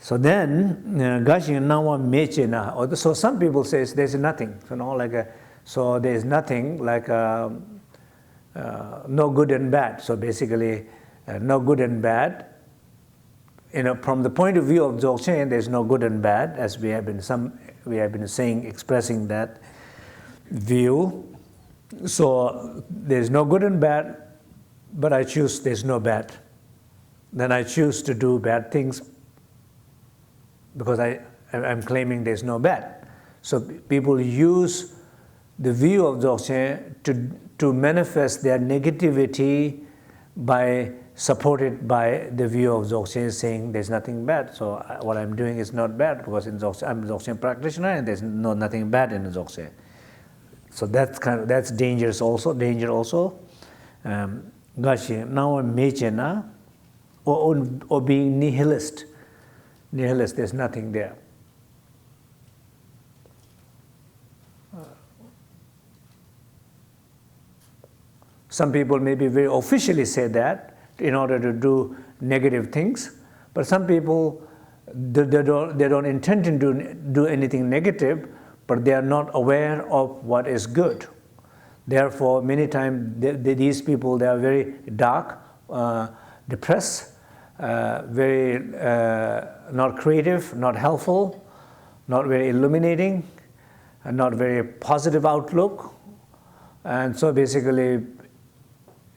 So then, Gashi Nawa Meche Na. So some people say there's nothing. So there is nothing like no good and bad. So basically, no good and bad. From the point of view of Dzogchen, there's no good and bad, as we have been saying, expressing that view. So there's no good and bad, but I choose there's no bad. Then I choose to do bad things because I'm claiming there's no bad. So people use the view of Dzogchen to manifest their negativity supported by the view of Dzogchen, saying there's nothing bad. So what I'm doing is not bad because I'm a Dzogchen practitioner and there's nothing bad in Dzogchen. So that's dangerous also. Danger also. Gashi now mechena or being nihilist. Nihilist, there's nothing there. Some people maybe very officially say that in order to do negative things, but some people they don't intend to do anything negative, but they are not aware of what is good. Therefore, many times these people, they are very dark, depressed, very not creative, not helpful, not very illuminating, and not very positive outlook. And so basically,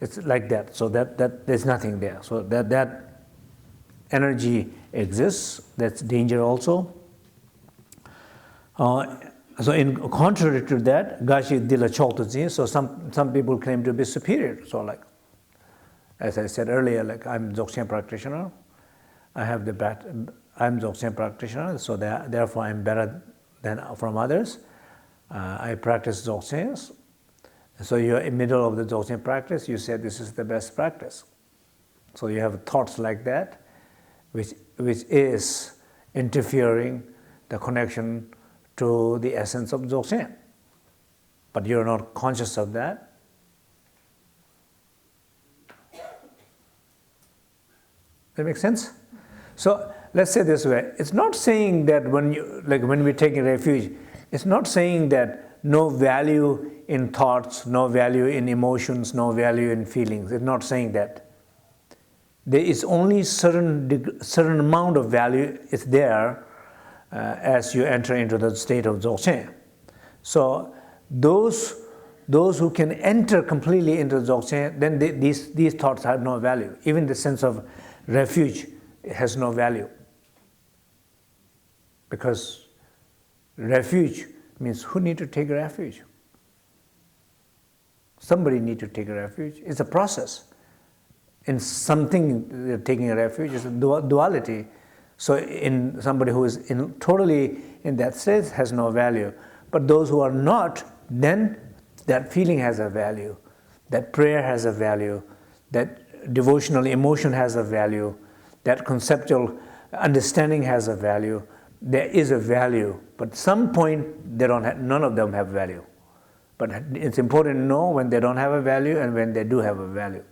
it's like that. So that there's nothing there. So that energy exists. That's danger also. So in contrary to that, Gashi Dila Choltuzi, so some people claim to be superior. So like, as I said earlier, like I'm Dzogchen practitioner. I'm Dzogchen practitioner, so therefore I'm better than from others. I practice Dzogchen. So you're in the middle of the Dzogchen practice, you say this is the best practice. So you have thoughts like that, which is interfering the connection to the essence of Dzogchen. But you're not conscious of that. That makes sense? So let's say this way, it's not saying that when we're taking refuge, it's not saying that no value in thoughts, no value in emotions, no value in feelings. It's not saying that. There is only certain amount of value is there as you enter into the state of Dzogchen. So those who can enter completely into Dzogchen, then these thoughts have no value. Even the sense of refuge has no value. Because refuge means who need to take refuge? Somebody need to take refuge. It's a process. In something taking a refuge is a duality. So in somebody who is totally in that state has no value. But those who are not, then that feeling has a value. That prayer has a value. That devotional emotion has a value. That conceptual understanding has a value. There is a value. But at some point, none of them have value. But it's important to know when they don't have a value and when they do have a value.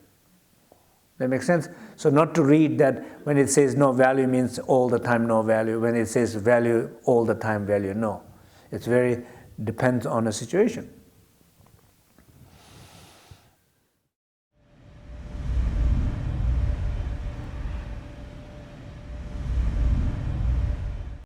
That makes sense? So not to read that when it says no value means all the time no value. When it says value, all the time value, no. It's depends on the situation.